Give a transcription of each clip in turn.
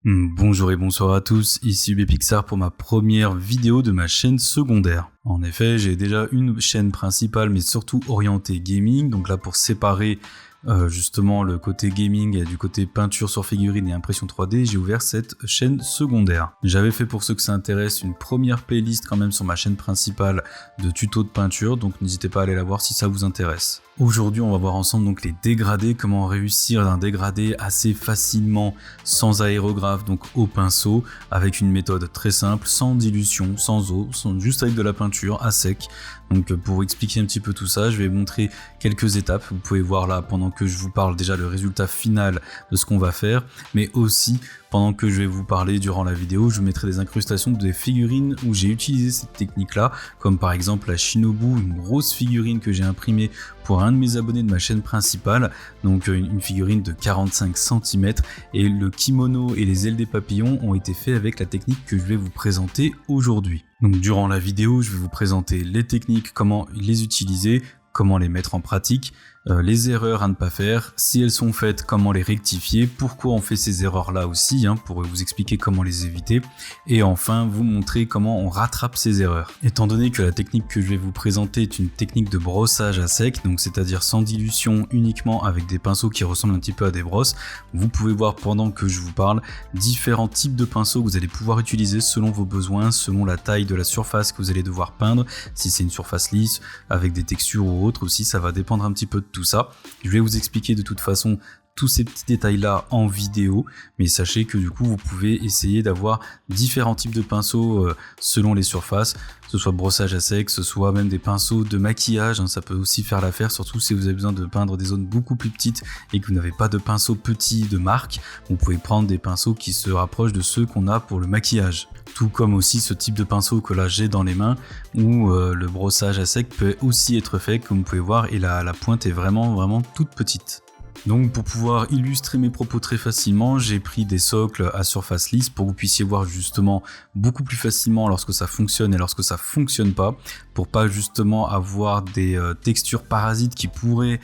Bonjour et bonsoir à tous, ici UBPixar pour ma première vidéo de ma chaîne secondaire. En effet, j'ai déjà une chaîne principale mais surtout orientée gaming, donc là pour séparer justement le côté gaming et du côté peinture sur figurine et impression 3D, j'ai ouvert cette chaîne secondaire. J'avais fait, pour ceux que ça intéresse, une première playlist quand même sur ma chaîne principale de tutos de peinture, donc n'hésitez pas à aller la voir si ça vous intéresse. Aujourd'hui, on va voir ensemble donc les dégradés, comment réussir un dégradé assez facilement sans aérographe, donc au pinceau, avec une méthode très simple, sans dilution, sans eau, juste avec de la peinture à sec. Donc pour expliquer un petit peu tout ça, je vais montrer quelques étapes. Vous pouvez voir là, pendant que je vous parle, déjà le résultat final de ce qu'on va faire, mais aussi pendant que je vais vous parler durant la vidéo, je mettrai des incrustations de figurines où j'ai utilisé cette technique-là, comme par exemple la Shinobu, une grosse figurine que j'ai imprimée pour un de mes abonnés de ma chaîne principale, donc une figurine de 45 cm, et le kimono et les ailes des papillons ont été faits avec la technique que je vais vous présenter aujourd'hui. Donc durant la vidéo, je vais vous présenter les techniques, comment les utiliser, comment les mettre en pratique, les erreurs à ne pas faire, si elles sont faites, comment les rectifier, pourquoi on fait ces erreurs-là aussi, pour vous expliquer comment les éviter, et enfin vous montrer comment on rattrape ces erreurs. Étant donné que la technique que je vais vous présenter est une technique de brossage à sec, donc c'est-à-dire sans dilution, uniquement avec des pinceaux qui ressemblent un petit peu à des brosses, vous pouvez voir pendant que je vous parle différents types de pinceaux que vous allez pouvoir utiliser selon vos besoins, selon la taille de la surface que vous allez devoir peindre, si c'est une surface lisse, avec des textures ou autres aussi, ça va dépendre un petit peu de tout ça. Je vais vous expliquer de toute façon tous ces petits détails là en vidéo, mais sachez que du coup vous pouvez essayer d'avoir différents types de pinceaux selon les surfaces, que ce soit brossage à sec, que ce soit même des pinceaux de maquillage, ça peut aussi faire l'affaire, surtout si vous avez besoin de peindre des zones beaucoup plus petites et que vous n'avez pas de pinceaux petits de marque, vous pouvez prendre des pinceaux qui se rapprochent de ceux qu'on a pour le maquillage. Tout comme aussi ce type de pinceau que là j'ai dans les mains, où le brossage à sec peut aussi être fait, comme vous pouvez voir, et la pointe est vraiment toute petite. Donc pour pouvoir illustrer mes propos très facilement, j'ai pris des socles à surface lisse pour que vous puissiez voir justement beaucoup plus facilement lorsque ça fonctionne et lorsque ça fonctionne pas, pour pas justement avoir des textures parasites qui pourraient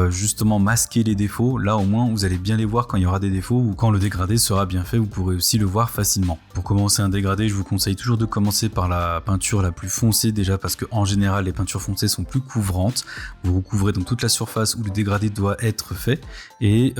justement masquer les défauts. Là au moins vous allez bien les voir quand il y aura des défauts, ou quand le dégradé sera bien fait, vous pourrez aussi le voir facilement. Pour commencer un dégradé, je vous conseille toujours de commencer par la peinture la plus foncée, déjà parce que en général les peintures foncées sont plus couvrantes. Vous recouvrez donc toute la surface où le dégradé doit être fait. Et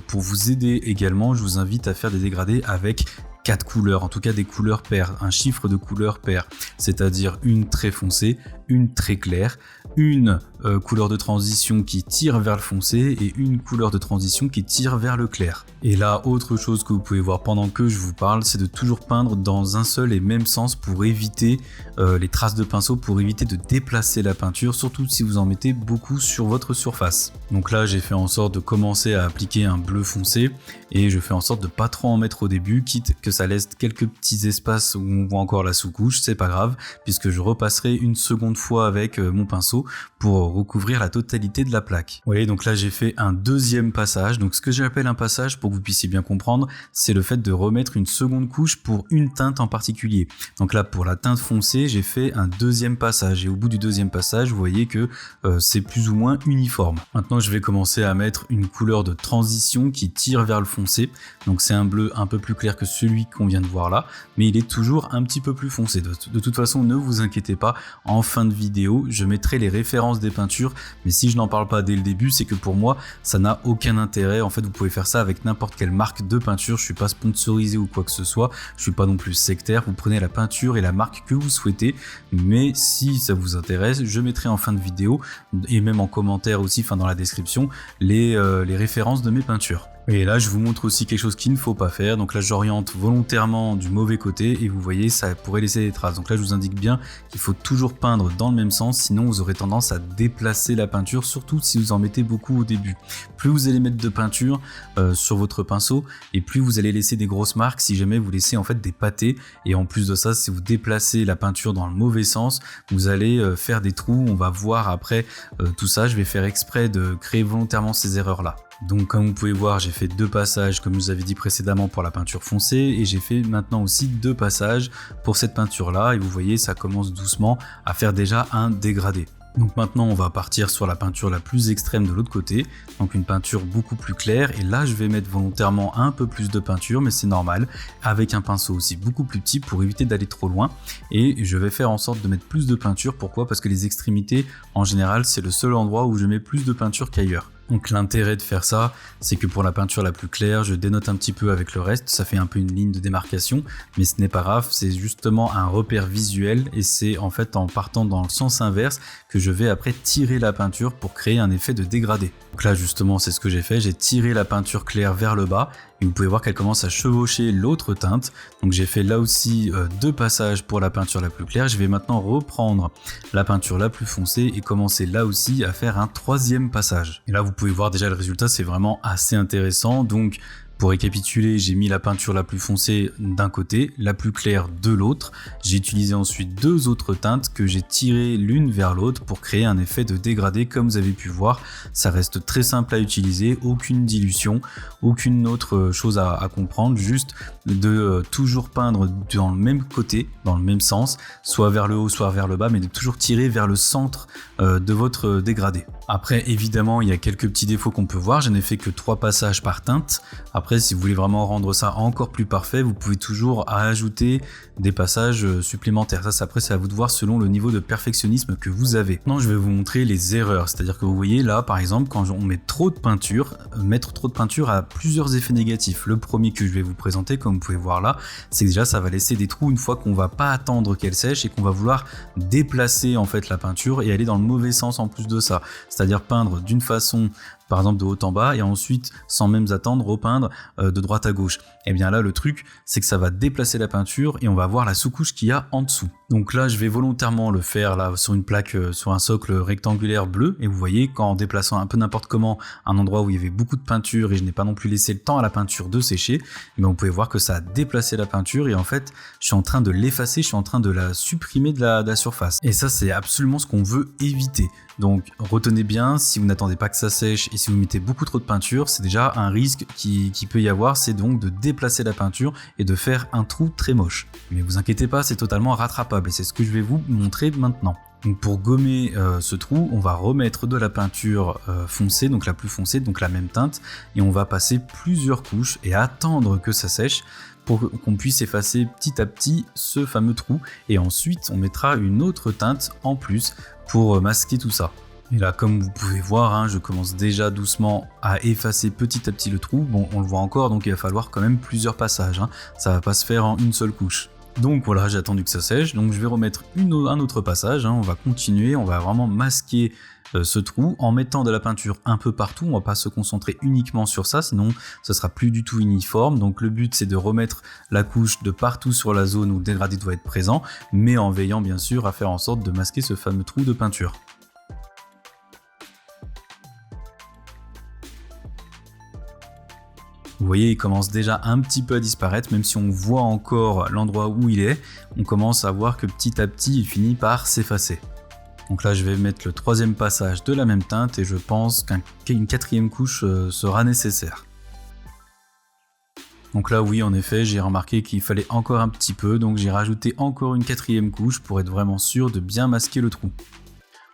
pour vous aider également, je vous invite à faire des dégradés avec 4 couleurs, en tout cas des couleurs paires, un chiffre de couleurs paires, c'est-à-dire une très foncée, une très claire, une couleur de transition qui tire vers le foncé et une couleur de transition qui tire vers le clair. Et là, autre chose que vous pouvez voir pendant que je vous parle, c'est de toujours peindre dans un seul et même sens pour éviter les traces de pinceau, pour éviter de déplacer la peinture, surtout si vous en mettez beaucoup sur votre surface. Donc là, j'ai fait en sorte de commencer à appliquer un bleu foncé et je fais en sorte de pas trop en mettre au début, quitte que ça laisse quelques petits espaces où on voit encore la sous-couche, c'est pas grave, puisque je repasserai une seconde fois avec mon pinceau pour recouvrir la totalité de la plaque. Vous voyez, donc là j'ai fait un deuxième passage. Donc ce que j'appelle un passage, pour que vous puissiez bien comprendre, c'est le fait de remettre une seconde couche pour une teinte en particulier. Donc là pour la teinte foncée, j'ai fait un deuxième passage, et au bout du deuxième passage, vous voyez que c'est plus ou moins uniforme. Maintenant je vais commencer à mettre une couleur de transition qui tire vers le foncé. Donc c'est un bleu un peu plus clair que celui qu'on vient de voir là, mais il est toujours un petit peu plus foncé. De toute façon, ne vous inquiétez pas, en fin de vidéo, je mettrai les références des peintures, mais si je n'en parle pas dès le début, c'est que pour moi, ça n'a aucun intérêt. En fait, vous pouvez faire ça avec n'importe quelle marque de peinture, je suis pas sponsorisé ou quoi que ce soit, je suis pas non plus sectaire, vous prenez la peinture et la marque que vous souhaitez, mais si ça vous intéresse, je mettrai en fin de vidéo, et même en commentaire aussi, dans la description, les références de mes peintures. Et là je vous montre aussi quelque chose qu'il ne faut pas faire, donc là j'oriente volontairement du mauvais côté et vous voyez ça pourrait laisser des traces. Donc là je vous indique bien qu'il faut toujours peindre dans le même sens, sinon vous aurez tendance à déplacer la peinture, surtout si vous en mettez beaucoup au début. Plus vous allez mettre de peinture sur votre pinceau, et plus vous allez laisser des grosses marques si jamais vous laissez en fait des pâtés. Et en plus de ça, si vous déplacez la peinture dans le mauvais sens, vous allez faire des trous. On va voir après tout ça, je vais faire exprès de créer volontairement ces erreurs là. Donc comme vous pouvez voir, j'ai fait 2 passages comme je vous avais dit précédemment pour la peinture foncée, et j'ai fait maintenant aussi 2 passages pour cette peinture là, et vous voyez ça commence doucement à faire déjà un dégradé. Donc maintenant on va partir sur la peinture la plus extrême de l'autre côté, donc une peinture beaucoup plus claire, et là je vais mettre volontairement un peu plus de peinture, mais c'est normal, avec un pinceau aussi beaucoup plus petit pour éviter d'aller trop loin, et je vais faire en sorte de mettre plus de peinture. Pourquoi ? Parce que les extrémités en général c'est le seul endroit où je mets plus de peinture qu'ailleurs. Donc l'intérêt de faire ça, c'est que pour la peinture la plus claire, je dénote un petit peu avec le reste, ça fait un peu une ligne de démarcation, mais ce n'est pas grave, c'est justement un repère visuel, et c'est en fait en partant dans le sens inverse que je vais après tirer la peinture pour créer un effet de dégradé. Donc là justement c'est ce que j'ai fait, j'ai tiré la peinture claire vers le bas, et vous pouvez voir qu'elle commence à chevaucher l'autre teinte. Donc j'ai fait là aussi 2 passages pour la peinture la plus claire. Je vais maintenant reprendre la peinture la plus foncée et commencer là aussi à faire un 3e passage. Et là vous pouvez voir déjà le résultat, c'est vraiment assez intéressant. Donc pour récapituler, j'ai mis la peinture la plus foncée d'un côté, la plus claire de l'autre. J'ai utilisé ensuite 2 autres teintes que j'ai tirées l'une vers l'autre pour créer un effet de dégradé. Comme vous avez pu voir, ça reste très simple à utiliser, aucune dilution, aucune autre chose à comprendre, juste de toujours peindre dans le même côté, dans le même sens, soit vers le haut, soit vers le bas, mais de toujours tirer vers le centre de votre dégradé. Après, évidemment, il y a quelques petits défauts qu'on peut voir. Je n'ai fait que 3 passages par teinte. Après, si vous voulez vraiment rendre ça encore plus parfait, vous pouvez toujours ajouter des passages supplémentaires. Ça, après, c'est à vous de voir selon le niveau de perfectionnisme que vous avez. Maintenant, je vais vous montrer les erreurs. C'est-à-dire que vous voyez là, par exemple, quand on met trop de peinture, mettre trop de peinture a plusieurs effets négatifs. Le premier que je vais vous présenter, comme vous pouvez voir là, c'est que déjà, ça va laisser des trous une fois qu'on va pas attendre qu'elle sèche et qu'on va vouloir déplacer en fait la peinture et aller dans le mauvais sens en plus de ça. C'est-à-dire peindre d'une façon, par exemple de haut en bas, et ensuite, sans même attendre, repeindre de droite à gauche. Et bien là, le truc, c'est que ça va déplacer la peinture et on va voir la sous-couche qu'il y a en dessous. Donc là, je vais volontairement le faire là sur une plaque, sur un socle rectangulaire bleu, et vous voyez qu'en déplaçant un peu n'importe comment un endroit où il y avait beaucoup de peinture et je n'ai pas non plus laissé le temps à la peinture de sécher, mais vous pouvez voir que ça a déplacé la peinture et en fait, je suis en train de l'effacer, je suis en train de la supprimer de la surface. Et ça, c'est absolument ce qu'on veut éviter. Donc retenez bien, si vous n'attendez pas que ça sèche et si vous mettez beaucoup trop de peinture, c'est déjà un risque qui peut y avoir, c'est donc de déplacer la peinture et de faire un trou très moche. Mais vous inquiétez pas, c'est totalement rattrapable et c'est ce que je vais vous montrer maintenant. Donc pour gommer ce trou, on va remettre de la peinture foncée, donc la plus foncée, donc la même teinte, et on va passer plusieurs couches et attendre que ça sèche pour qu'on puisse effacer petit à petit ce fameux trou, et ensuite on mettra une autre teinte en plus pour masquer tout ça. Et là, comme vous pouvez voir, hein, je commence déjà doucement à effacer petit à petit le trou. Bon, on le voit encore, donc il va falloir quand même plusieurs passages, hein. Ça va pas se faire en une seule couche. Donc voilà, j'ai attendu que ça sèche, donc je vais remettre un autre passage, hein. On va continuer, on va vraiment masquer ce trou en mettant de la peinture un peu partout. On va pas se concentrer uniquement sur ça, sinon ce sera plus du tout uniforme. Donc le but, c'est de remettre la couche de partout sur la zone où le dégradé doit être présent, mais en veillant bien sûr à faire en sorte de masquer ce fameux trou de peinture. Vous voyez, il commence déjà un petit peu à disparaître, même si on voit encore l'endroit où il est, on commence à voir que petit à petit, il finit par s'effacer. Donc là, je vais mettre le 3e passage de la même teinte et je pense qu'une 4e couche sera nécessaire. Donc là, oui, en effet, j'ai remarqué qu'il fallait encore un petit peu, donc j'ai rajouté encore une 4e couche pour être vraiment sûr de bien masquer le trou.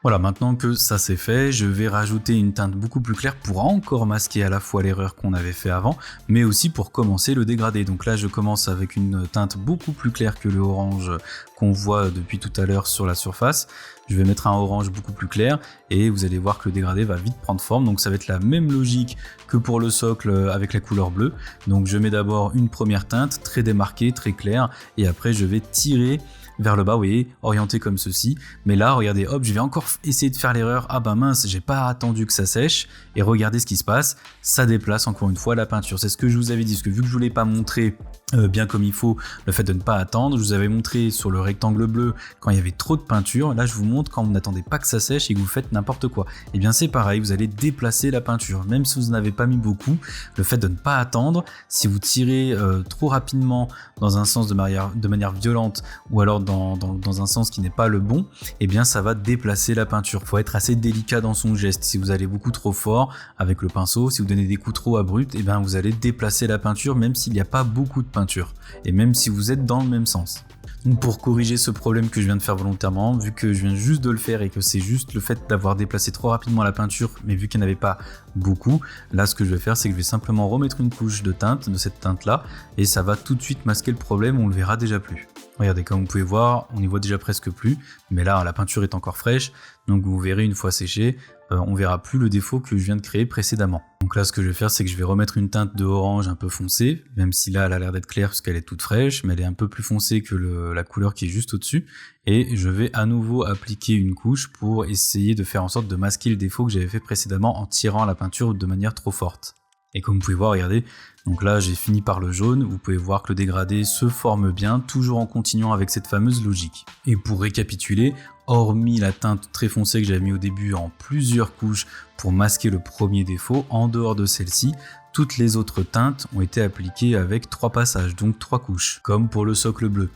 Voilà, maintenant que ça c'est fait, je vais rajouter une teinte beaucoup plus claire pour encore masquer à la fois l'erreur qu'on avait fait avant, mais aussi pour commencer le dégradé. Donc là, je commence avec une teinte beaucoup plus claire que le orange qu'on voit depuis tout à l'heure sur la surface. Je vais mettre un orange beaucoup plus clair et vous allez voir que le dégradé va vite prendre forme. Donc ça va être la même logique que pour le socle avec la couleur bleue. Donc je mets d'abord une première teinte très démarquée, très claire, et après je vais tirer vers le bas, vous voyez, orienté comme ceci. Mais là, regardez, hop, je vais encore essayer de faire l'erreur. Ah bah mince, j'ai pas attendu que ça sèche. Et regardez ce qui se passe, ça déplace encore une fois la peinture. C'est ce que je vous avais dit, parce que vu que je ne vous l'ai pas montré bien comme il faut, le fait de ne pas attendre, je vous avais montré sur le rectangle bleu quand il y avait trop de peinture. Là, je vous montre quand vous n'attendez pas que ça sèche et que vous faites n'importe quoi. Et bien c'est pareil, vous allez déplacer la peinture. Même si vous n'avez pas mis beaucoup, le fait de ne pas attendre, si vous tirez trop rapidement dans un sens de manière violente, ou alors dans un sens qui n'est pas le bon, et bien ça va déplacer la peinture. Faut être assez délicat dans son geste. Si vous allez beaucoup trop fort avec le pinceau, si vous donnez des coups trop abrupts, et bien vous allez déplacer la peinture même s'il n'y a pas beaucoup de peinture, et même si vous êtes dans le même sens. Donc pour corriger ce problème que je viens de faire volontairement, vu que je viens juste de le faire et que c'est juste le fait d'avoir déplacé trop rapidement la peinture, mais vu qu'il n'y en avait pas beaucoup, là ce que je vais faire c'est que je vais simplement remettre une couche de teinte, de cette teinte là, et ça va tout de suite masquer le problème, on le verra déjà plus. Regardez, comme vous pouvez voir, on n'y voit déjà presque plus, mais là la peinture est encore fraîche, donc vous verrez une fois séchée, on verra plus le défaut que je viens de créer précédemment. Donc là ce que je vais faire c'est que je vais remettre une teinte de orange un peu foncée, même si là elle a l'air d'être claire parce qu'elle est toute fraîche, mais elle est un peu plus foncée que la couleur qui est juste au-dessus, et je vais à nouveau appliquer une couche pour essayer de faire en sorte de masquer le défaut que j'avais fait précédemment en tirant la peinture de manière trop forte. Et comme vous pouvez voir, regardez, donc là j'ai fini par le jaune, vous pouvez voir que le dégradé se forme bien, toujours en continuant avec cette fameuse logique. Et pour récapituler, hormis la teinte très foncée que j'avais mis au début en plusieurs couches pour masquer le premier défaut, en dehors de celle-ci, toutes les autres teintes ont été appliquées avec 3 passages, donc 3 couches, comme pour le socle bleu.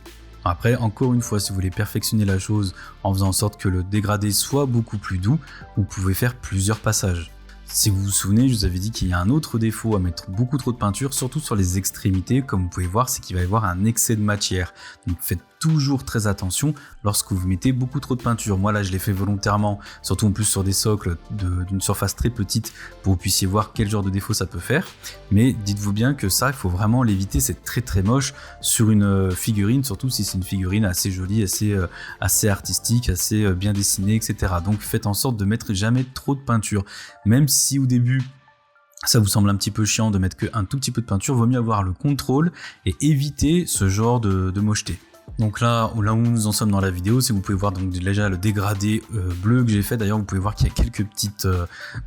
Après, encore une fois, si vous voulez perfectionner la chose en faisant en sorte que le dégradé soit beaucoup plus doux, vous pouvez faire plusieurs passages. Si vous vous souvenez, je vous avais dit qu'il y a un autre défaut à mettre beaucoup trop de peinture, surtout sur les extrémités, comme vous pouvez voir, c'est qu'il va y avoir un excès de matière. Donc faites toujours très attention lorsque vous mettez beaucoup trop de peinture. Moi là je l'ai fait volontairement, surtout en plus sur des socles d'une surface très petite pour que vous puissiez voir quel genre de défaut ça peut faire. Mais dites-vous bien que ça, il faut vraiment l'éviter, c'est très très moche sur une figurine, surtout si c'est une figurine assez jolie, assez artistique, assez bien dessinée, etc. Donc faites en sorte de mettre jamais trop de peinture. Même si au début ça vous semble un petit peu chiant de mettre qu'un tout petit peu de peinture, vaut mieux avoir le contrôle et éviter ce genre de mocheté. Donc là où nous en sommes dans la vidéo, c'est que vous pouvez voir donc déjà le dégradé bleu que j'ai fait. D'ailleurs vous pouvez voir qu'il y a quelques petites,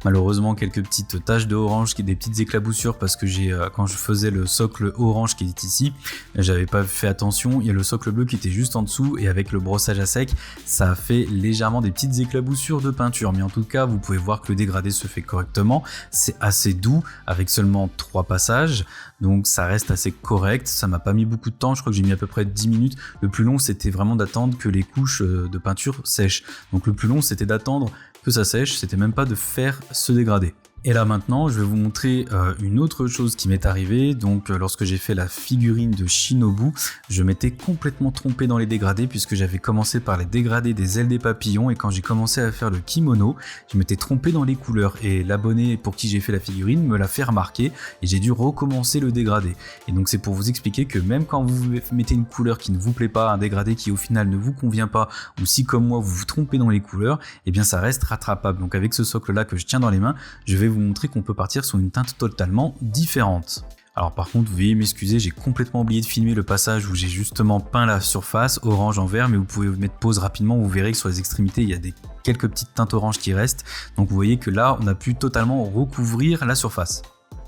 malheureusement quelques petites taches de orange, des petites éclaboussures parce que quand je faisais le socle orange qui est ici, j'avais pas fait attention. Il y a le socle bleu qui était juste en dessous et avec le brossage à sec, ça a fait légèrement des petites éclaboussures de peinture. Mais en tout cas vous pouvez voir que le dégradé se fait correctement. C'est assez doux avec seulement 3 passages. Donc ça reste assez correct, ça m'a pas mis beaucoup de temps, je crois que j'ai mis à peu près 10 minutes. Le plus long c'était vraiment d'attendre que les couches de peinture sèchent. Donc le plus long c'était d'attendre que ça sèche, c'était même pas de faire ce dégradé. Et là maintenant je vais vous montrer une autre chose qui m'est arrivée. Donc lorsque j'ai fait la figurine de Shinobu, je m'étais complètement trompé dans les dégradés puisque j'avais commencé par les dégradés des ailes des papillons, et quand j'ai commencé à faire le kimono, je m'étais trompé dans les couleurs et l'abonné pour qui j'ai fait la figurine me l'a fait remarquer et j'ai dû recommencer le dégradé. Et donc c'est pour vous expliquer que même quand vous mettez une couleur qui ne vous plaît pas, un dégradé qui au final ne vous convient pas, ou si comme moi vous vous trompez dans les couleurs, et bien ça reste rattrapable. Donc avec ce socle là que je tiens dans les mains, je vais vous montrer qu'on peut partir sur une teinte totalement différente. Alors par contre, vous veuillez m'excuser, j'ai complètement oublié de filmer le passage où j'ai justement peint la surface orange en vert, mais vous pouvez mettre pause rapidement, vous verrez que sur les extrémités il y a quelques petites teintes oranges qui restent. Donc vous voyez que là on a pu totalement recouvrir la surface.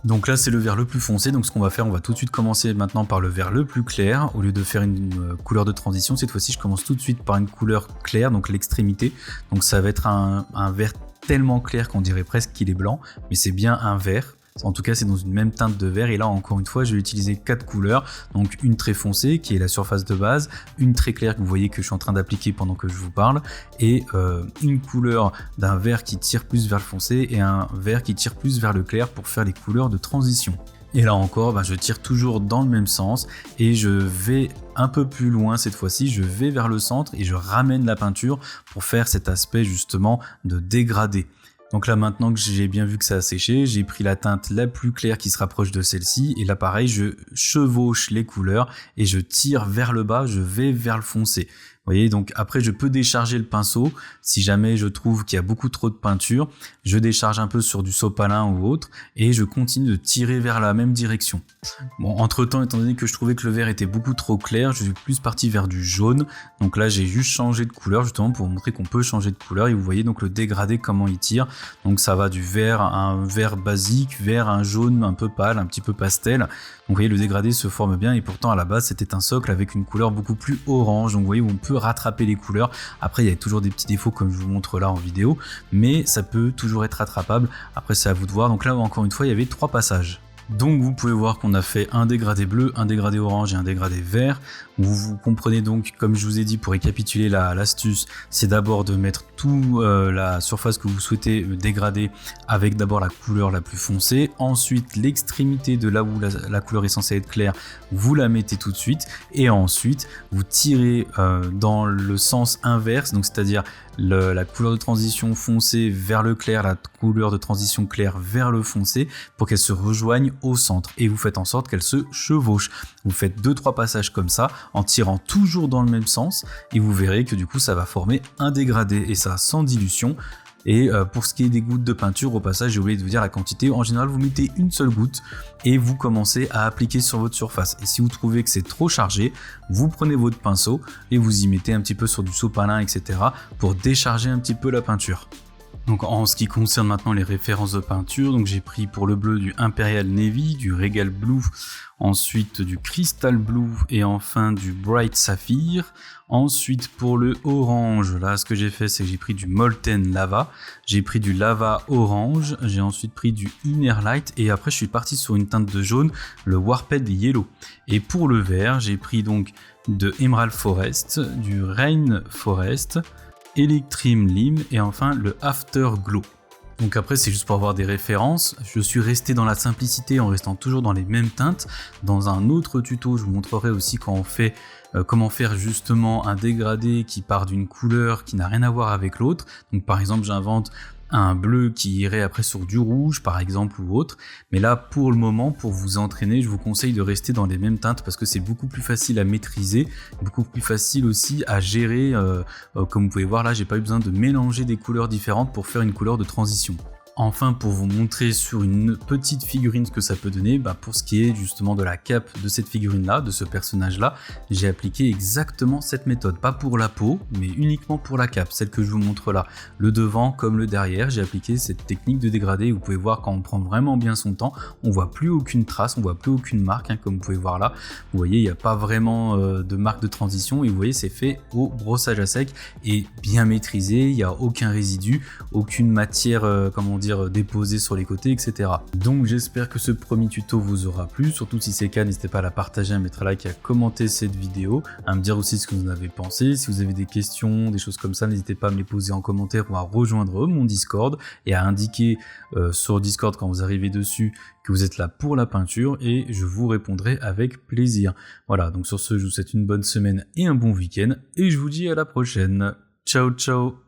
Donc là c'est le vert le plus foncé, donc ce qu'on va faire, on va tout de suite commencer maintenant par le vert le plus clair. Au lieu de faire une couleur de transition, cette fois-ci je commence tout de suite par une couleur claire, donc l'extrémité. Donc ça va être un vert tellement clair qu'on dirait presque qu'il est blanc, mais c'est bien un vert. En tout cas c'est dans une même teinte de vert, et là encore une fois je vais utiliser 4 couleurs, donc une très foncée qui est la surface de base, une très claire que vous voyez que je suis en train d'appliquer pendant que je vous parle, et une couleur d'un vert qui tire plus vers le foncé et un vert qui tire plus vers le clair pour faire les couleurs de transition. Et là encore, je tire toujours dans le même sens et je vais un peu plus loin cette fois-ci, je vais vers le centre et je ramène la peinture pour faire cet aspect justement de dégradé. Donc là maintenant que j'ai bien vu que ça a séché, j'ai pris la teinte la plus claire qui se rapproche de celle-ci, et là pareil je chevauche les couleurs et je tire vers le bas, je vais vers le foncé. Vous voyez, donc après je peux décharger le pinceau si jamais je trouve qu'il y a beaucoup trop de peinture, je décharge un peu sur du sopalin ou autre et je continue de tirer vers la même direction. Bon, entre temps, étant donné que je trouvais que le vert était beaucoup trop clair, je suis plus parti vers du jaune, donc là j'ai juste changé de couleur justement pour vous montrer qu'on peut changer de couleur, et vous voyez donc le dégradé comment il tire. Donc ça va du vert à un vert basique, vers un jaune un peu pâle, un petit peu pastel. Donc vous voyez le dégradé se forme bien, et pourtant à la base c'était un socle avec une couleur beaucoup plus orange, donc vous voyez on peut rattraper les couleurs. Après il y a toujours des petits défauts comme je vous montre là en vidéo, mais ça peut toujours être rattrapable. Après c'est à vous de voir. Donc là encore une fois il y avait 3 passages. Donc vous pouvez voir qu'on a fait un dégradé bleu, un dégradé orange et un dégradé vert. Vous comprenez donc, comme je vous ai dit, pour récapituler l'astuce, c'est d'abord de mettre toute la surface que vous souhaitez dégrader avec d'abord la couleur la plus foncée. Ensuite, l'extrémité de là où la couleur est censée être claire, vous la mettez tout de suite. Et ensuite, vous tirez dans le sens inverse, donc c'est-à-dire la couleur de transition foncée vers le clair, la couleur de transition claire vers le foncé, pour qu'elles se rejoignent au centre. Et vous faites en sorte qu'elles se chevauchent. Vous faites 2-3 passages comme ça, en tirant toujours dans le même sens, et vous verrez que du coup ça va former un dégradé, et ça sans dilution. Et pour ce qui est des gouttes de peinture, au passage j'ai oublié de vous dire la quantité, en général vous mettez une seule goutte et vous commencez à appliquer sur votre surface. Et si vous trouvez que c'est trop chargé, vous prenez votre pinceau et vous y mettez un petit peu sur du sopalin, etc. pour décharger un petit peu la peinture. Donc en ce qui concerne maintenant les références de peinture, donc j'ai pris pour le bleu du Imperial Navy, du Regal Blue, ensuite du Crystal Blue et enfin du Bright Sapphire. Ensuite pour le orange, là ce que j'ai fait c'est que j'ai pris du Molten Lava, j'ai pris du Lava Orange, j'ai ensuite pris du Inner Light et après je suis parti sur une teinte de jaune, le Warped Yellow. Et pour le vert, j'ai pris donc de Emerald Forest, du Rain Forest, Electrim Lime et enfin le Afterglow. Donc après c'est juste pour avoir des références, je suis resté dans la simplicité en restant toujours dans les mêmes teintes. Dans un autre tuto je vous montrerai aussi quand on fait comment faire justement un dégradé qui part d'une couleur qui n'a rien à voir avec l'autre. Donc par exemple j'invente un bleu qui irait après sur du rouge par exemple ou autre, mais là pour le moment pour vous entraîner je vous conseille de rester dans les mêmes teintes parce que c'est beaucoup plus facile à maîtriser, beaucoup plus facile aussi à gérer, comme vous pouvez voir là j'ai pas eu besoin de mélanger des couleurs différentes pour faire une couleur de transition. Enfin, pour vous montrer sur une petite figurine ce que ça peut donner, pour ce qui est justement de la cape de cette figurine-là, de ce personnage-là, j'ai appliqué exactement cette méthode. Pas pour la peau, mais uniquement pour la cape, celle que je vous montre là. Le devant comme le derrière, j'ai appliqué cette technique de dégradé. Vous pouvez voir quand on prend vraiment bien son temps, on voit plus aucune trace, on voit plus aucune marque, comme vous pouvez voir là. Vous voyez, il n'y a pas vraiment de marque de transition et vous voyez, c'est fait au brossage à sec et bien maîtrisé, il n'y a aucun résidu, aucune matière, déposée sur les côtés, etc. Donc j'espère que ce premier tuto vous aura plu, surtout si c'est le cas, n'hésitez pas à la partager, à mettre un like, à commenter cette vidéo, à me dire aussi ce que vous en avez pensé. Si vous avez des questions, des choses comme ça, n'hésitez pas à me les poser en commentaire ou à rejoindre mon Discord et à indiquer sur Discord quand vous arrivez dessus que vous êtes là pour la peinture et je vous répondrai avec plaisir. Voilà, donc sur ce, je vous souhaite une bonne semaine et un bon week-end et je vous dis à la prochaine. Ciao ciao.